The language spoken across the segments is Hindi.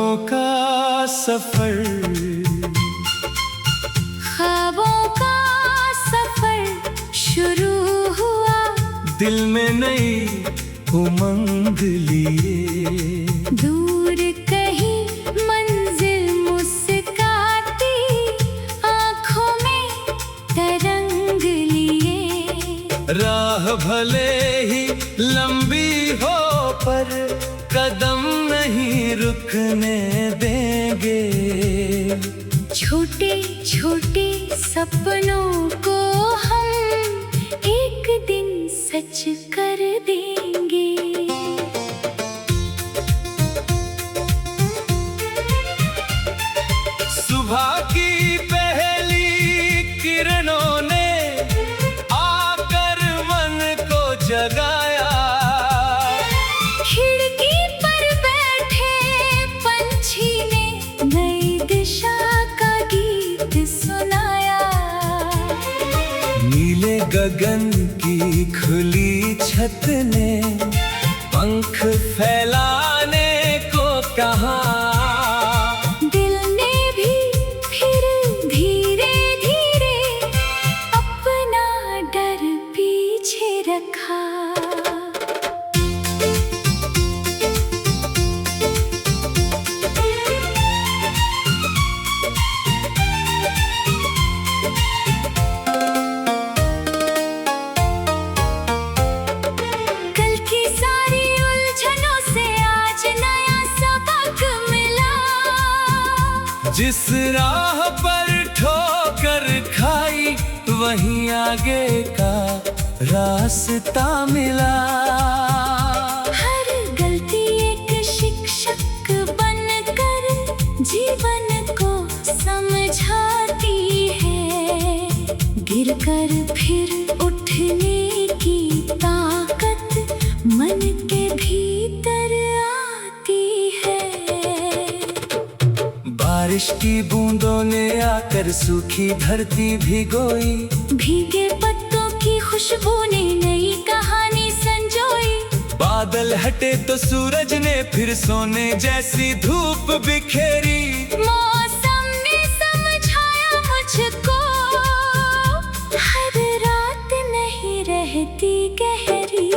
ख्वाबों का सफर, ख्वाबों का सफर शुरू हुआ। दिल में नई उमंग लिए, दूर कहीं मंजिल मुस्काती, आंखों में तरंग लिए। राह भले ही लंबी हो पर कदम नहीं रुकने देंगे। छोटे छोटे सपनों को हम एक दिन सच कर देंगे। सुबह की पहली किरणों ने आकर मन को जगाया। खिड़की पर बैठे पंछी ने नई दिशा का गीत सुनाया। नीले गगन की खुली छत ने पंख फैलाने को कहा। दिल ने भी फिर धीरे धीरे अपना डर पीछे रखा। जिस राह पर ठोकर खाई वहीं आगे का रास्ता मिला। हर गलती एक शिक्षक बनकर जीवन को समझाती है। गिरकर फिर उठने की ताकत मन के भीतर आती है। बारिश की बूंदों ने आकर सूखी धरती भिगोई। भीगे पत्तों की खुशबू ने नई कहानी संजोई। बादल हटे तो सूरज ने फिर सोने जैसी धूप बिखेरी। मौसम ने समझाया मुझको, हर रात नहीं रहती गहरी।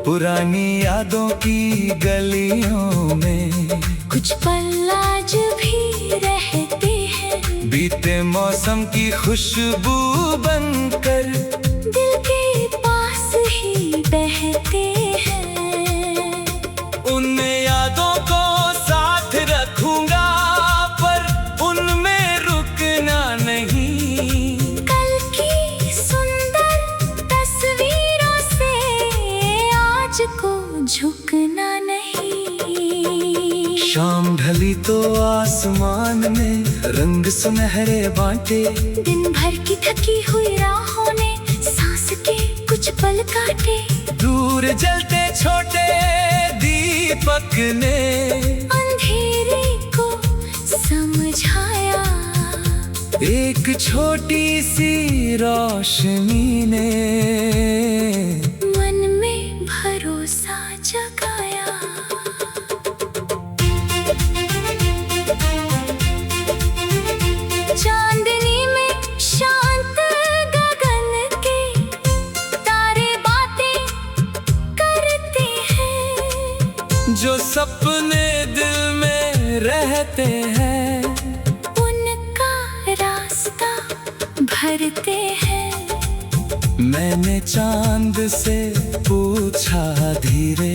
पुरानी यादों की गलियों में कुछ पल आज भी रहते हैं। बीते मौसम की खुशबू बनकर दिल के पास ही बहते हैं। उन यादों को साथ रखूंगा पर उनमें रुकना नहीं। कल की सुंदर तस्वीरों से आज को झुकना नहीं। शाम ढली तो आसमान में रंग सुनहरे बांटे। दिन भर की थकी हुई राहों ने सांस के कुछ पल काटे। दूर जलते छोटे दीपक ने अंधेरे को समझाया। एक छोटी सी रोशनी ने मन में भरोसा जगाया। चांदनी में शांत गगन के तारे बातें करते हैं। जो सपने दिल में रहते हैं उनका रास्ता भरते हैं। मैंने चांद से पूछा धीरे,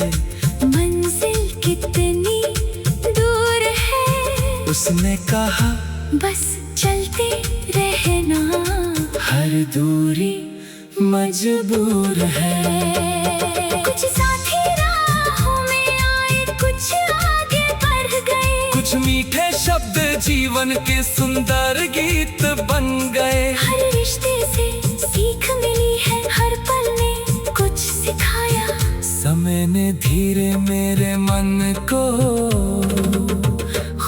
मंजिल कितनी दूर है। उसने कहा बस चलते रहना, हर दूरी मजबूर है। कुछ साथी राहों में आए, कुछ आगे बढ़ गए। कुछ मीठे शब्द जीवन के सुंदर गीत बन गए। हर रिश्ते से सीख मिली है, हर पल ने कुछ सिखाया। समय ने धीरे मेरे मन को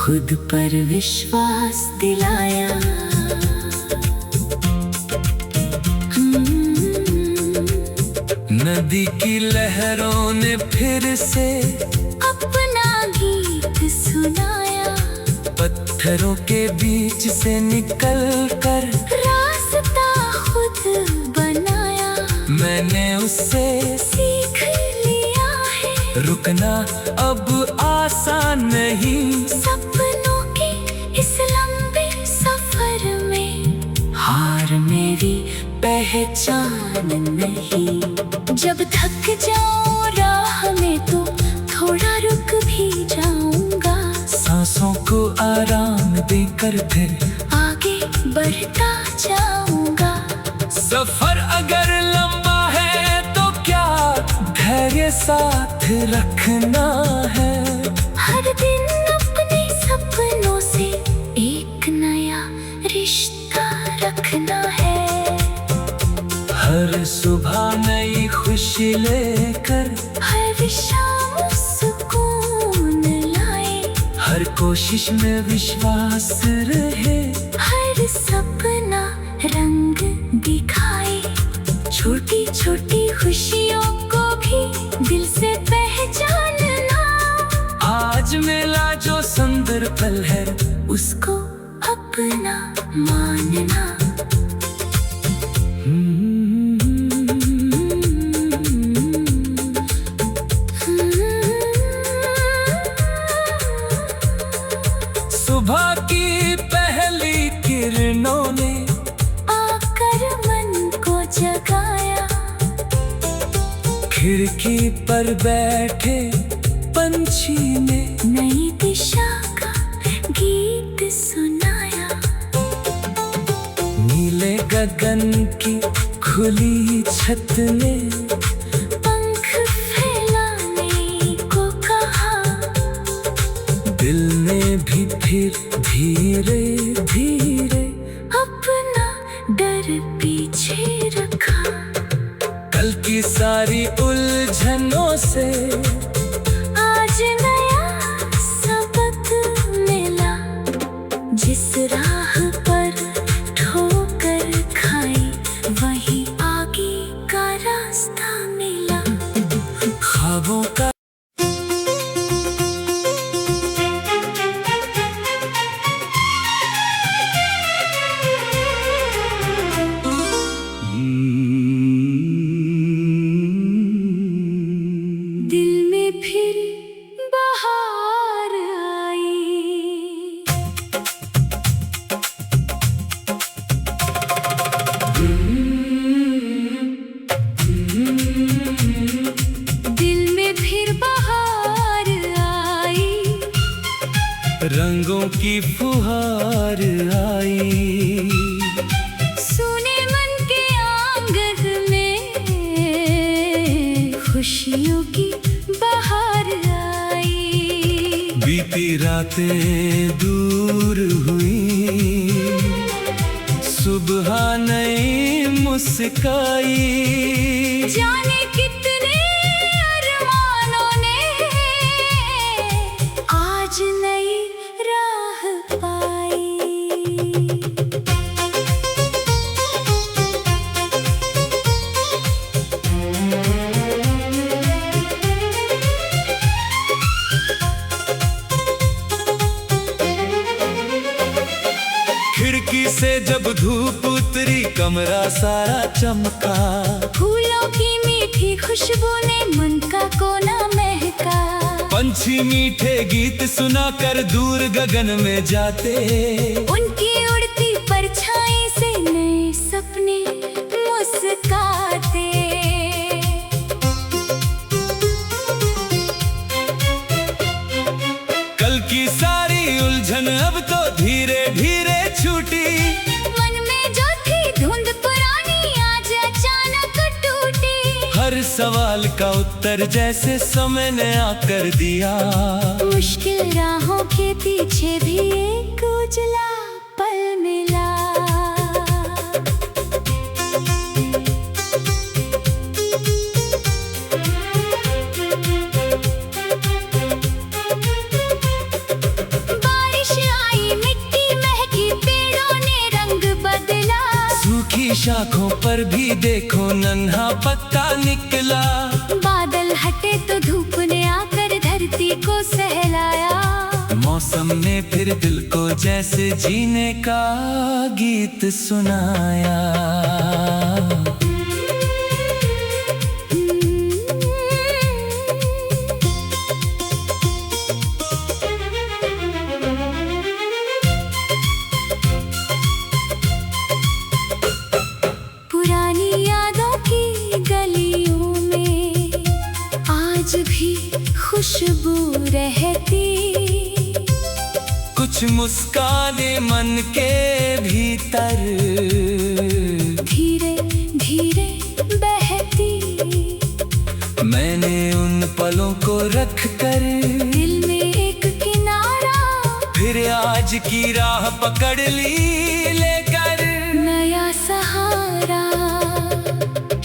खुद पर विश्वास दिलाया। नदी की लहरों ने फिर से अपना गीत सुनाया। पत्थरों के बीच से निकल कर रास्ता खुद बनाया। मैंने उससे सीख लिया है रुकना अब आसान नहीं। सपनों के इस लंबे सफर में हार मेरी पहचान नहीं। जब थक जाऊं राह में तो थोड़ा रुक भी जाऊंगा। सांसों को आराम देकर फिर आगे बढ़ता जाऊंगा। सफर अगर लंबा है तो क्या धैर्य साथ रखना है। हर दिन अपने सपनों से एक नया रिश्ता रखना है। हर सुबह नई खुशी लेकर हर शाम सुकून लाए। हर कोशिश में विश्वास रहे। हर सपना रंग दिखाए। छोटी छोटी खुशियों को भी दिल से पहचानना। आज मिला जो सुंदर पल है उसको अपना मानना। सुबह की पहली किरणों ने आकर मन को जगाया। खिड़की पर बैठे पंछी ने नई दिशा का गीत सुनाया। नीले गगन की खुली छत ने पंख फैलाने को कहा। दिल ने भी फिर धीरे धीरे अपना डर पीछे रखा। कल की सारी उलझनों से आज नया सबक मिला। जिस राह पर ठोकर खाई वही आगे का रास्ता मिला। ख्वाबों का दिल में फिर बहार आई। दिल में फिर बहार आई। रंगों की फुहार आई। सुने मन के आंगन में खुशियों की बहार आई। बीती रातें दूर हुई। सुबह नई मुस्काई। जाने कितने अरमानों ने आज नई राह पाई। खिड़की से जब धूप उतरी कमरा सारा चमका। फूलों की मीठी खुशबू ने मन का कोना महका। पंछी मीठे गीत सुनाकर दूर गगन में जाते। उनकी उड़ती परछाई से नए सपने मुस्काते। कल की सारी उलझन अब तो धीरे धीरे छूटी। मन में जो थी धुंध पुरानी आज अचानक टूटी। हर सवाल का उत्तर जैसे समय ने आकर दिया। मुश्किल राहों के पीछे भी एक उजला पल मिला। बारिश आई, मिट्टी महकी, पेड़ों ने रंग बदला। सूखी शाखों पर भी देखो नन्हा पत्ता निकला। बादल हटे तो धूप ने आकर धरती को सहलाया। हमने फिर दिल को जैसे जीने का गीत सुनाया। पुरानी यादों की गलियों में आज भी खुशबू रहती, कुछ मुस्काने मन के भीतर धीरे धीरे बहती। मैंने उन पलों को रख कर दिल में एक किनारा, फिर आज की राह पकड़ ली लेकर नया सहारा।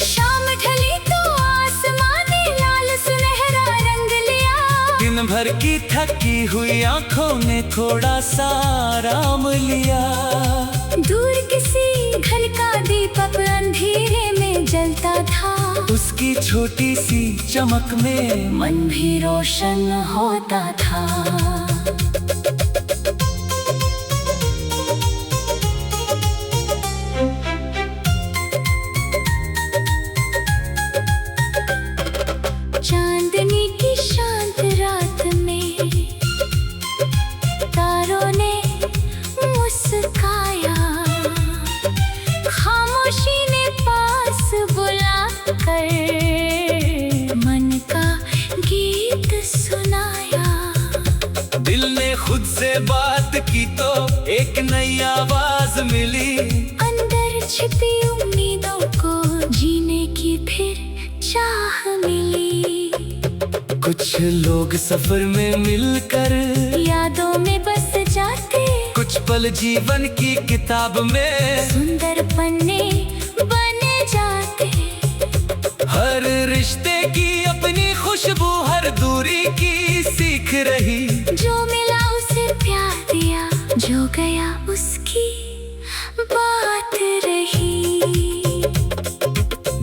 शाम ढली तो आसमान ने लाल सुनहरा रंग लिया, दिन भर की थकी हुई आंखों ने थोड़ा सा आराम लिया। दूर किसी घर का दीपक अंधेरे में जलता था, उसकी छोटी सी चमक में मन भी रोशन होता था। चांदनी की शांत रात में तारों ने मुस्काया, खामोशी ने पास बुलाकर मन का गीत सुनाया। दिल ने खुद से बात की तो एक नई आवाज मिली, अंदर छिपी उम्मीदों को जीने की फिर चाह मिली। कुछ लोग सफर में मिलकर यादों में बस जाते, कुछ पल जीवन की किताब में सुंदर पन्ने बने जाते। हर रिश्ते की अपनी खुशबू, हर दूरी की सीख रही। जो मिला उसे प्यार दिया, जो गया उसकी बात रही।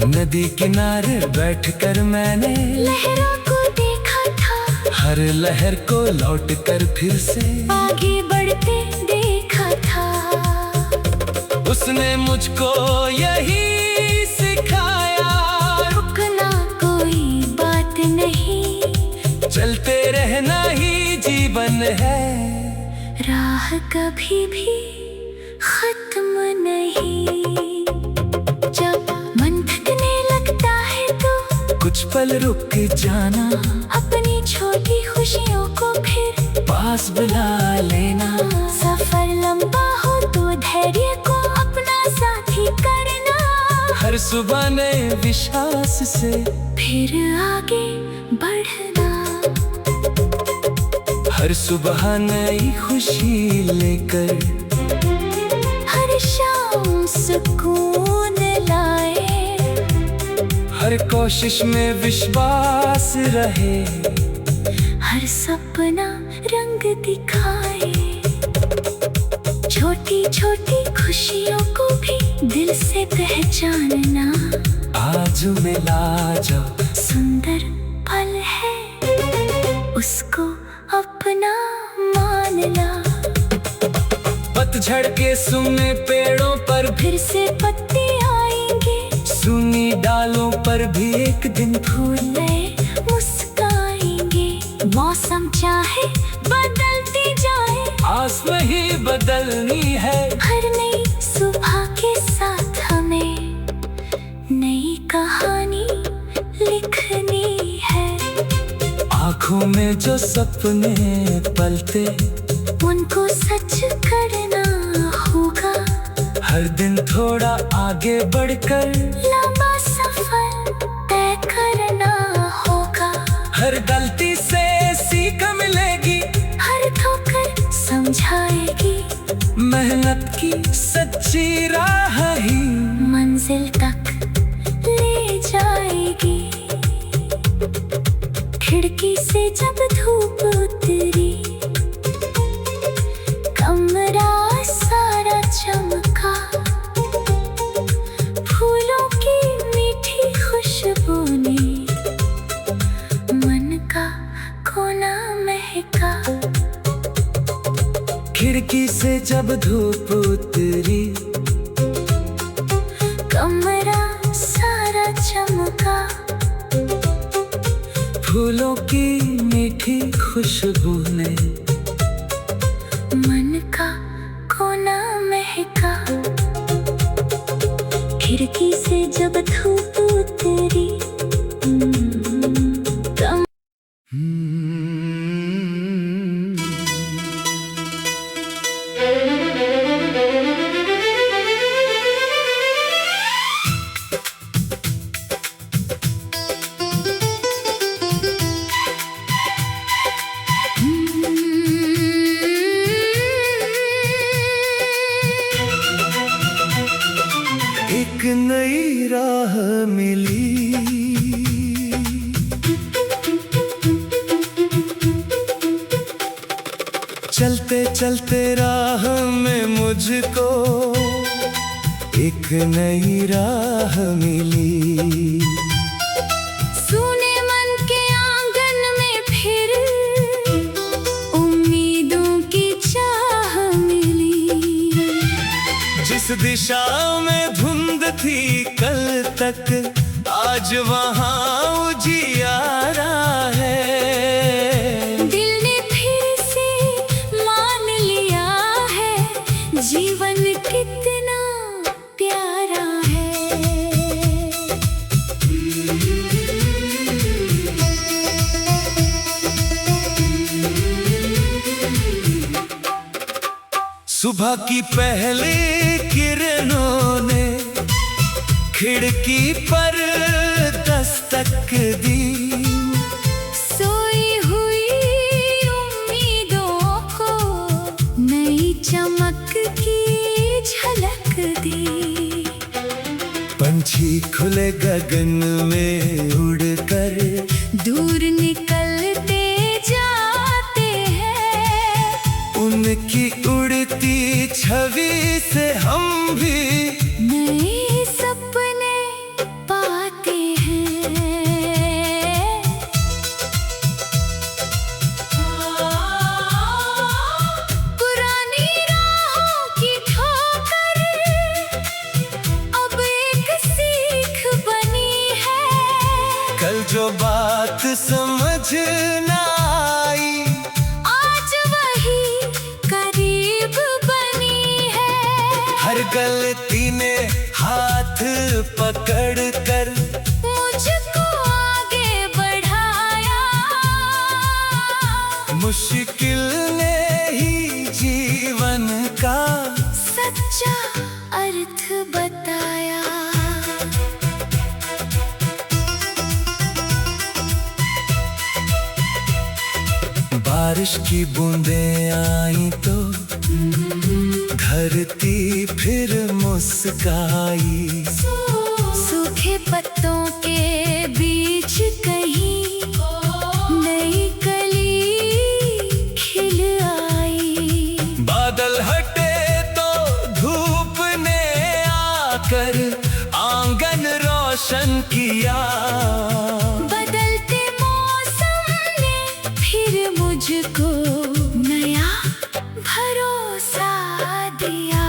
नदी किनारे बैठकर मैंने लहरों को देखा था, हर लहर को लौटकर फिर से आगे बढ़ते देखा था। उसने मुझको यही सिखाया, रुकना कोई बात नहीं, चलते रहना ही जीवन है। राह कभी भी खत्म नहीं। जब मन थकने लगता है तो कुछ पल रुक जाना, अपनी छोटी खुशियों को फिर पास बुला लेना। सफर लंबा हो तो धैर्य को अपना साथी करना, हर सुबह नए विश्वास से फिर आगे बढ़ना। हर सुबह नई खुशी लेकर हर शाम सुकून लाए, हर कोशिश में विश्वास रहे। हर सपना रंग दिखाए, छोटी छोटी खुशियों को भी दिल से पहचानना। आज मिला जो सुंदर पल है, उसको अपना मानना। पतझड़ के सूने पेड़ों पर फिर से पत्ते आएंगे, सूनी डालों पर भी एक दिन फूल नए मुस्काएंगे। मौसम चाहे बदलती जाए, आस नहीं बदलनी है। हर नई सुबह के साथ हमें नई कहानी लिखनी है। आँखों में जो सपने पलते, उनको सच करना होगा। हर दिन थोड़ा आगे बढ़कर लंबा सफर तय करना होगा। हर गलती से सीख मिलेगी, हर ठोकर समझाएगी। मेहनत की सच्ची राह ही मंजिल तक ले जाएगी। खिड़की से जब धूप उतरी, कमरा सारा चमका। फूलों की मीठी खुशबू ने मन का कोना महका। खिड़की से जब धूप उतरी, कमरा सारा चमका, फूलों की मीठी खुशबू ने मन का कोना महका। खिड़की से जब धूप उतरी, एक नई राह मिली, चलते चलते राह में मुझको एक नई राह मिली। सुने मन के आंगन में फिर उम्मीदों की चाह मिली। जिस दिशा में धुंध थी कल तक, आज वहाँ उजियारा है। दिल ने फिर से मान लिया है, जीवन कितना प्यारा है। सुबह की पहली किरणों ने खिड़की पर दस्तक दी, सोई हुई उम्मीदों को नई चमक की झलक दी। पंछी खुले गगन में उड़कर दूर निकलते जाते हैं, उनकी उड़ती छवि से हम भी नए सपने पाते हैं। पुरानी राहों की ठोकर अब एक सीख बनी है। कल जो बात समझ न आई, आज वही करीब बनी है। हर गलती ने हाथ पकड़ कर मुझको आगे बढ़ाया, मुश्किल ने ही जीवन का सच्चा अर्थ बताया। बारिश की बूंदें आई तो धरती फिर मुस्काई। सूखे पत्तों के बीच कहीं नई कली खिल आई। बादल हटे तो धूप ने आकर आंगन रोशन किया। बदलते मौसम ने फिर मुझको नया भरोसा दिया।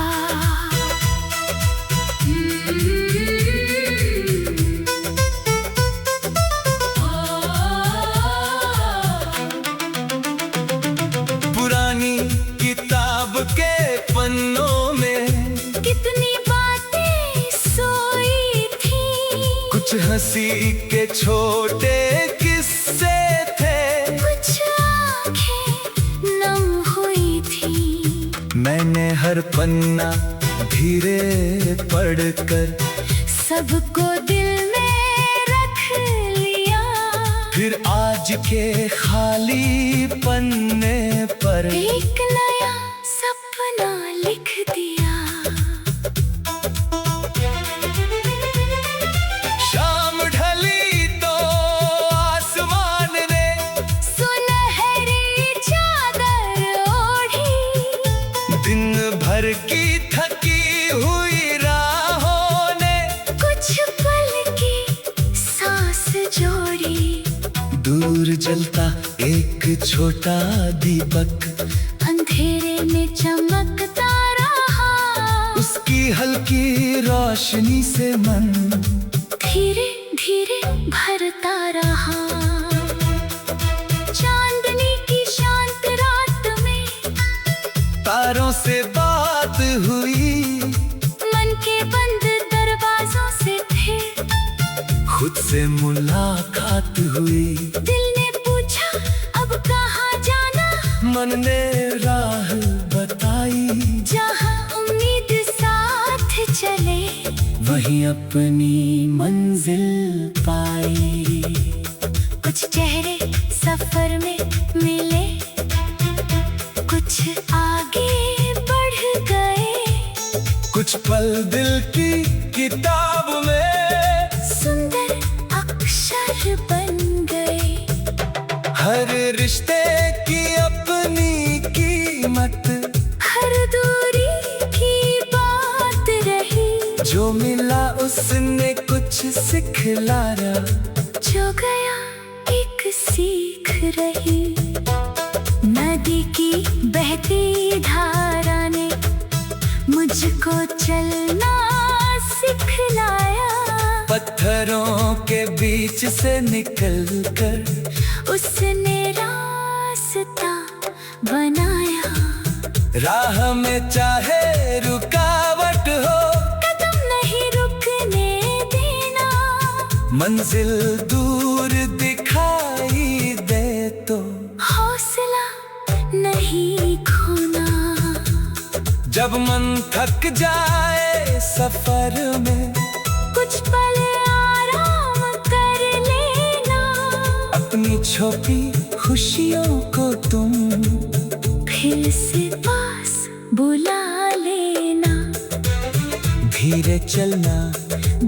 पुरानी किताब के पन्नों में कितनी बातें सोई थी, कुछ हंसी के छोटे किस्से थे। कुछ आंखें नम हुई थी। मैंने हर पन्ना धीरे पढ़कर सबको दिल में रख लिया। फिर आज के खाली पन्ने पर एक नया सपना लिख दिया। शाम ढली तो आसमान ने सुनहरी चादर ओढ़ी। दिन भर की थकी हुई राहों ने कुछ पल की सांस जोड़ी। दूर जलता एक छोटा दीपक फेरे में चमकता रहा। उसकी हल्की रोशनी से मन धीरे धीरे भरता रहा। चांदनी की शांत रात में तारों से बात हुई, मन के बंद दरवाजों से थे खुद से मुलाकात हुई। दिल ने पूछा अब कहाँ जाना, मन ने राह बताई, जहाँ उम्मीद साथ चले वहीं अपनी मंजिल पाई। कुछ चेहरे सफर में मिले, कुछ आगे बढ़ गए, कुछ पल दिल की किताब में सुंदर अक्षर बन गए। हर रिश्ते की अपनी कीमत, हर दूरी की बात रही, जो मिला उसने कुछ सिखलाया, जो गया एक सीख रही। नदी की बहती धारा ने मुझको चलना सिखलाया। पत्थरों के बीच से निकलकर उसने रास्ता बनाया। राह में चाहे रुकावट हो, कदम नहीं रुकने देना, मंजिल दूर दिखाई दे तो हौसला नहीं खोना। जब मन थक जाए सफर में, कुछ पल आराम कर लेना, अपनी छोटी खुशियों को तुम फिर से पास बुला लेना। धीरे चलना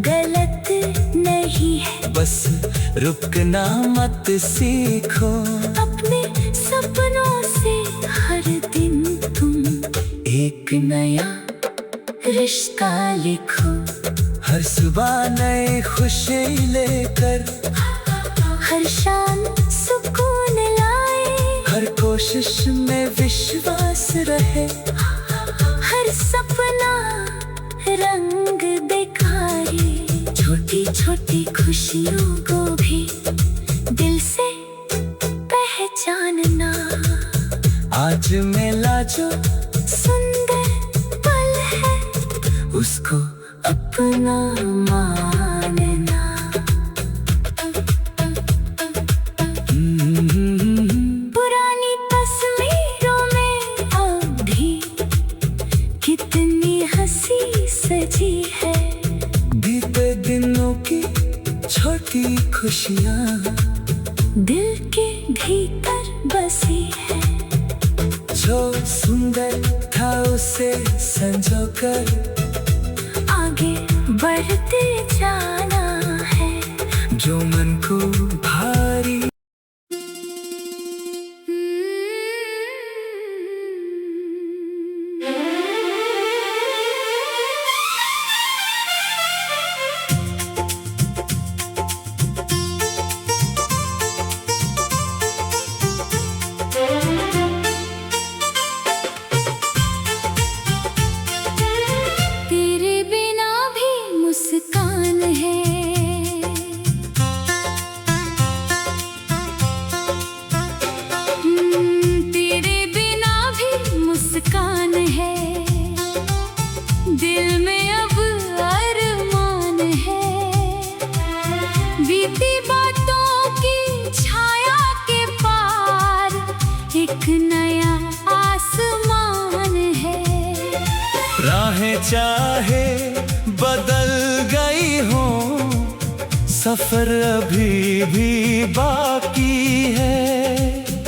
गलत नहीं है, बस रुकना मत सीखो। अपने सपनों से हर दिन तुम एक नया रिश्ता लिखो। हर सुबह नए खुशी लेकर, हर शाम सुकून लाए, हर कोशिश में विश्वास रहे, हर सपना रंग दिखाए। छोटी छोटी खुशियों को भी दिल से पहचानना। आज मेला जो सुंदर पल है, उसको अपना मानना। पुरानी तस्वीरों में अब भी कितनी हंसी सजी है। बीते दिनों की छोटी खुशियाँ दिल के भीतर बसी है। जो सुंदर था उसे संजोकर आगे बढ़ते जाना है। जो मन को भारी तेरे बिना भी मुस्कान है। तेरे बिना भी मुस्कान है। दिल में अब अरमान है। बीती बातों की छाया के पार एक नया आसमान है। राहें चाहे बदल गई हो, सफर अभी भी बाकी है।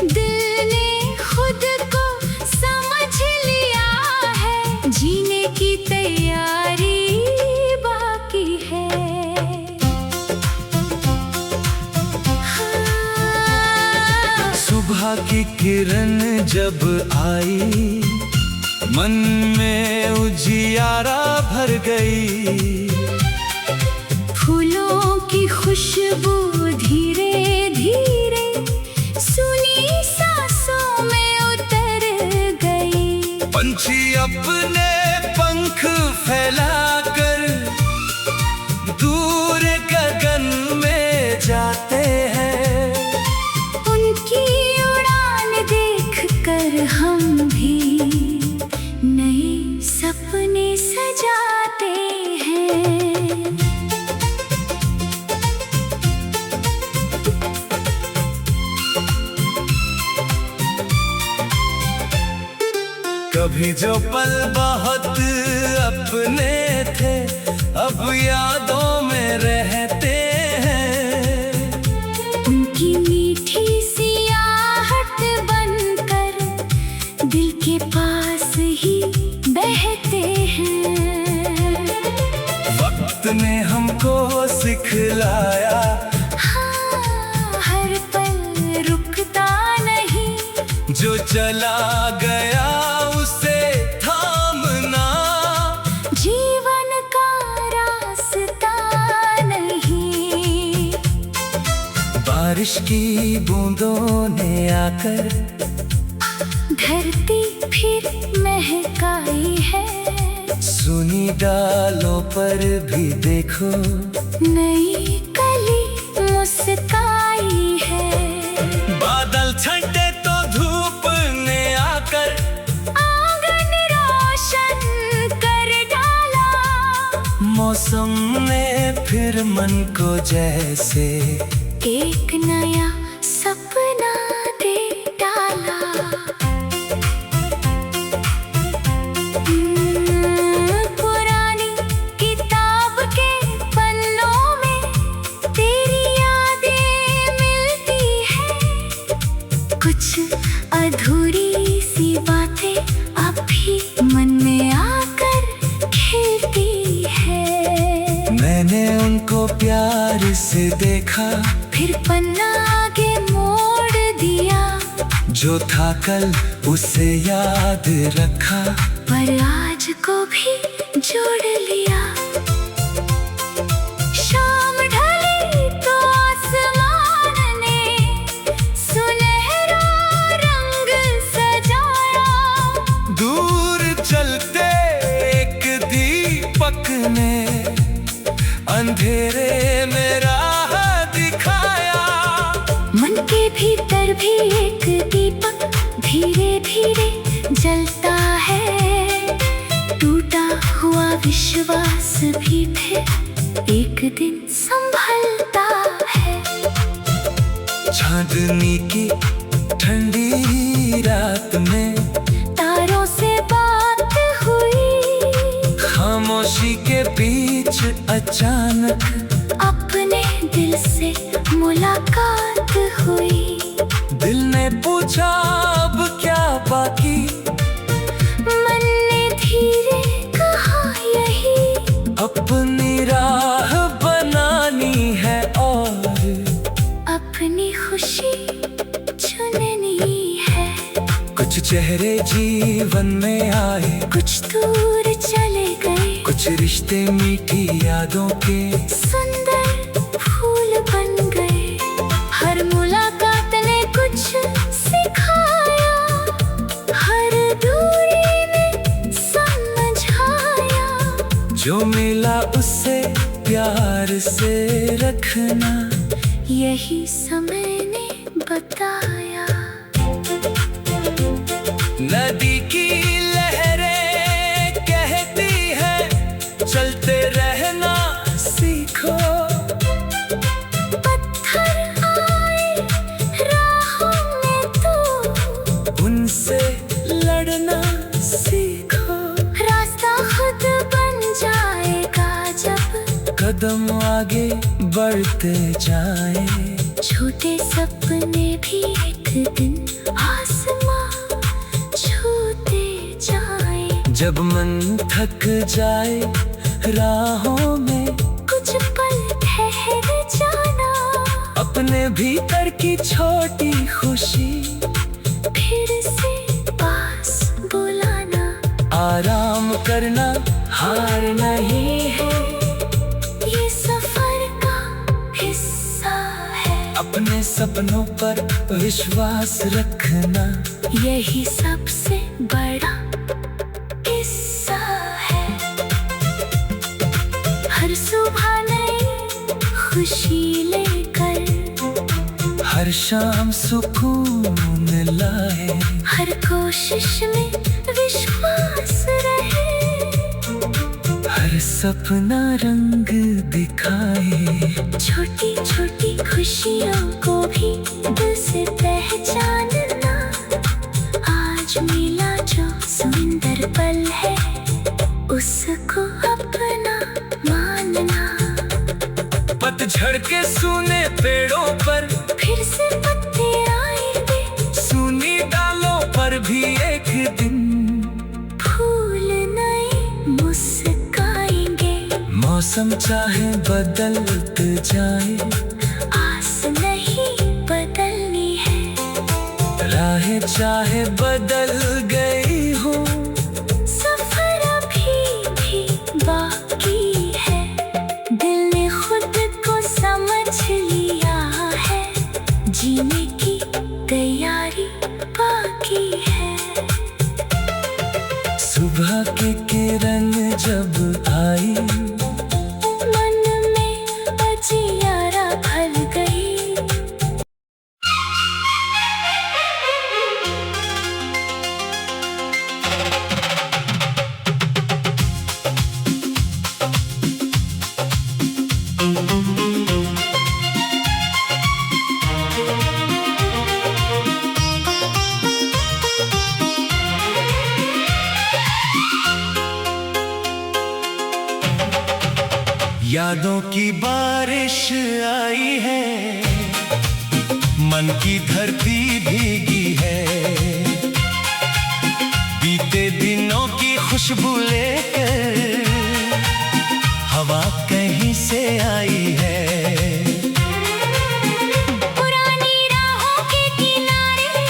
दिल ने खुद को समझ लिया है। जीने की तैयारी बाकी है। सुबह की किरण जब आई, मन में उजियारा भर गई। फूलों की खुशबू धीरे धीरे सुनी सांसों में उतर गई। अपने पंख फैलाकर दूर गगन में जाते हैं। उनकी उड़ान देखकर हम भी नए सपने सजाते हैं। कभी जो पल बहुत अपने थे अब यादों में रहते हैं। उनकी मीठी सी आहट बनकर दिल के पास ही बहते हैं। वक्त ने हमको सिखलाया हाँ, हर पल रुकता नहीं, जो चला गया उसे थामना जीवन का रास्ता नहीं। बारिश की बूंदों ने आकर धरती फिर महकाई है। सुनी डालों पर भी देखो नई कली मुस्काई है। बादल छंटे तो धूप ने आकर आंगन रोशन कर डाला। मौसम ने फिर मन को जैसे एक नया सपना दे डाला। पुरानी किताब के पन्नों में तेरी यादें मिलती है। कुछ अधूरी सी बातें अब भी मन में आकर खिलती है। मैंने उनको प्यार से देखा फिर पन्ना आगे मोड़ दिया। जो था कल उसे याद रखा पर आज को भी जोड़ लिया। शाम ढली तो आसमान ने सुनहरा रंग सजाया। दूर चलते एक दीपक ने अंधेरे में राह दिखाया। मन के भीतर भी एक दीपक धीरे धीरे जलता है। टूटा हुआ विश्वास भी फिर एक दिन संभलता है। चांदनी की ठंडी रात में तारों से बात हुई। खामोशी के बीच अचानक अपने दिल से मुलाकात हुई। दिल ने पूछा अब क्या बाकी। मन ने धीरे कहा यही। अपनी राह बनानी है और अपनी खुशी चुननी है। कुछ चेहरे जीवन में आए, कुछ दूर चले गए। कुछ रिश्ते मीठी यादों के सुंदर फूल बन गए। हर मुलाकात ने कुछ सिखाया। हर दूरी ने समझाया। जो मिला उससे प्यार से रखना यही समय ने बताया। नदी की लहरें कहती है चलते रहना सीखो। पत्थर आए राहों में तो उनसे लड़ना सीखो। रास्ता खुद बन जाएगा जब कदम आगे बढ़ते जाए। छोटे सपने भी एक दिन आसमां छूते जाए। जब मन थक जाए राहों में कुछ पल ठहर जाना। अपने भीतर की छोटी खुशी फिर से पास बुलाना। आराम करना हार नहीं है, ये सफर का हिस्सा है। अपने सपनों पर विश्वास रखना यही सबसे बड़ा खुशी लेकर, हर शाम सुकून लाए, हर कोशिश में विश्वास रहे, हर सपना रंग दिखाए। छोटी छोटी खुशियों को भी दिल से पहचानना, आज मिला जो सुंदर पल है उसको अपना मानना। पतझड़ के सूने पेड़ों पर फिर से पत्ते आएंगे, सूनी डालों पर भी एक दिन फूल नए मुस्काएंगे। मौसम चाहे बदलते जाए, आस नहीं बदलनी है, राहें चाहे बदल गई हो, सफर अभी भी बाकी है। दिल ने खुद को समझ लिया है, जीने की तैयारी बाकी है। सुबह की किरण जब आई, मन में अजियारा भर गई। यादों की बारिश आई है, मन की धरती भीगी है, बीते दिनों की खुशबू लेकर हवा कहीं से आई है। पुरानी राहों के किनारे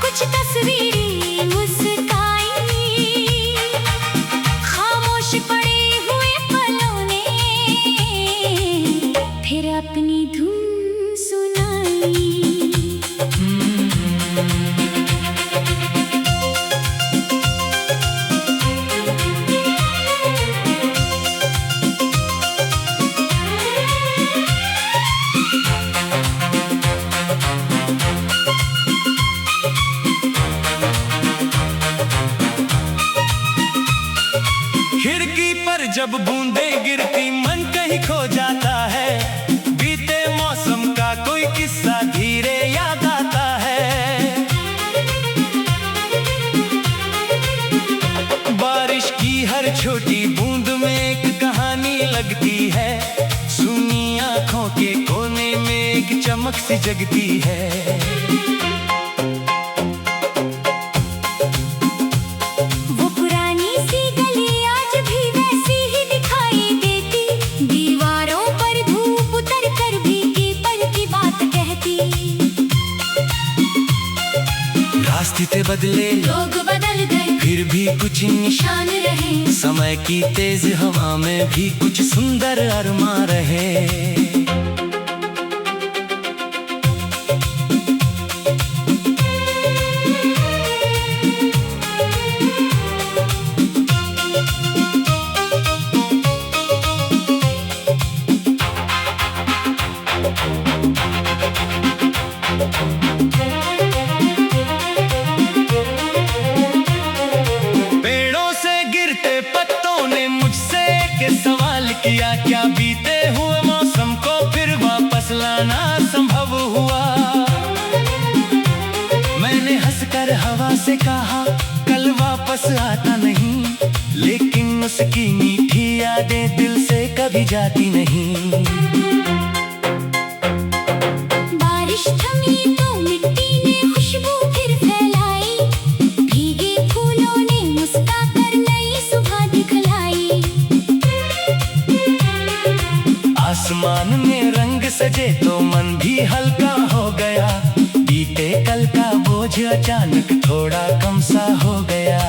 कुछ तस्वीरें मुस्काई, खामोश पड़े फिर अपनी धुन सुनाई। खिड़की पर जब बूंदें गिरती मन कहीं खो जाता है, बीते मौसम का कोई किस्सा धीरे याद आता है। बारिश की हर छोटी बूंद में एक कहानी लगती है, सुनी आंखों के कोने में एक चमक सी जगती है। रास्ते बदले, लोग बदल गए, फिर भी कुछ निशान रहे। समय की तेज हवा में भी कुछ सुंदर अरमा रहे। क्या बीते हुए मौसम को फिर वापस लाना संभव हुआ। मैंने हंसकर हवा से कहा कल वापस आता नहीं, लेकिन उसकी मीठी यादें दिल से कभी जाती नहीं। बारिश थमी तो मिट्टी ने खुशबू फिर फैलाई, भीगे फूलों ने मुस्कुराकर नई सुबह दिखलाई। आसमान में रंग सजे तो मन भी हल्का हो गया, बीते कल का बोझ अचानक थोड़ा कम सा हो गया।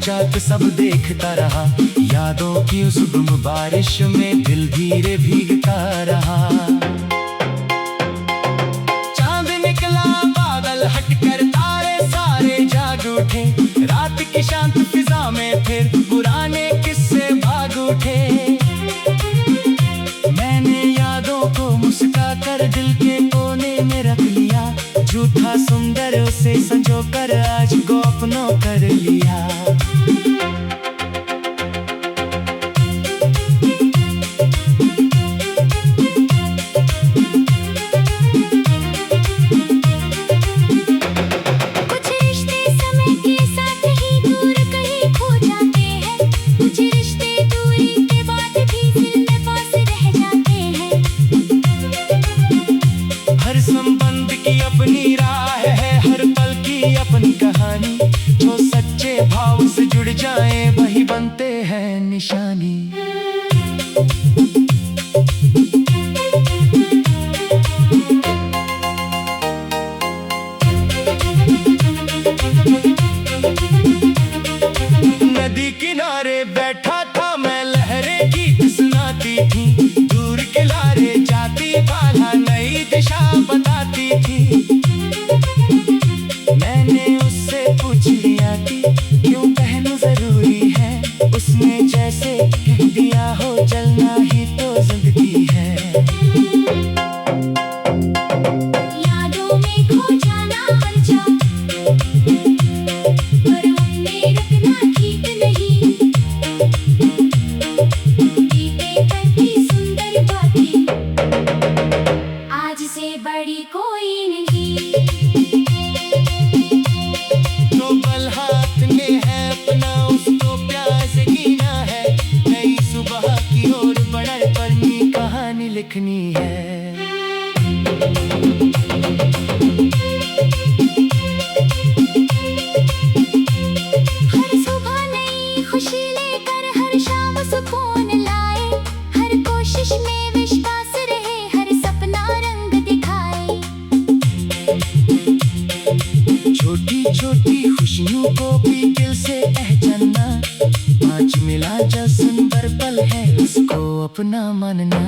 चाँद सब देखता रहा। यादों की उस गुम बारिश में दिल धीरे भीगता रहा। चांद निकला बादल हटकर तारे सारे जाग उठे। रात की शांत फिजा में फिर पुराने किस्से भाग उठे। मैंने यादों को मुस्का कर दिल के कोने में रख लिया। झूठा सुंदर उसे संजो कर आज को अपनों कर लिया। कुछ रिश्ते समय के साथ ही दूर कहीं खो जाते हैं। कुछ रिश्ते दूरी के बाद भी दिल में पास रह जाते हैं। हर संबंध की अपनी राह है, हर पल की अपनी कहानी। जो सच्चे भाव से जुड़ जाए वही बनते हैं निशानी। नदी किनारे बैठा था मैं, लहरें गीत सुनाती थी। दूर किनारे जाती बाला नई दिशा बताती थी। मैंने उससे पूछ लिया कि क्यों कहना जरूरी है। उसने जैसे कह दिया हो चलना ही तो जिंदगी है। यादों में खो जाना हर जा, पर हमने रखना ठीक नहीं। बीते कल की सुंदर बातें आज से बड़ी कोई नहीं। तो बल हाथ में है अपना, उसको प्यार से जीना है। नई सुबह की ओर बढ़े पढ़नी कहानी लिखनी है। हर सुबह नई खुशी लेकर हर शाम सुकून लाए। हर कोशिश में विश्वास रहे, हर सपना रंग दिखाए। छोटी छोटी खुशियों को भी दिल से पहचानना। आज मिला जो सुंदर पल है उसको अपना मानना।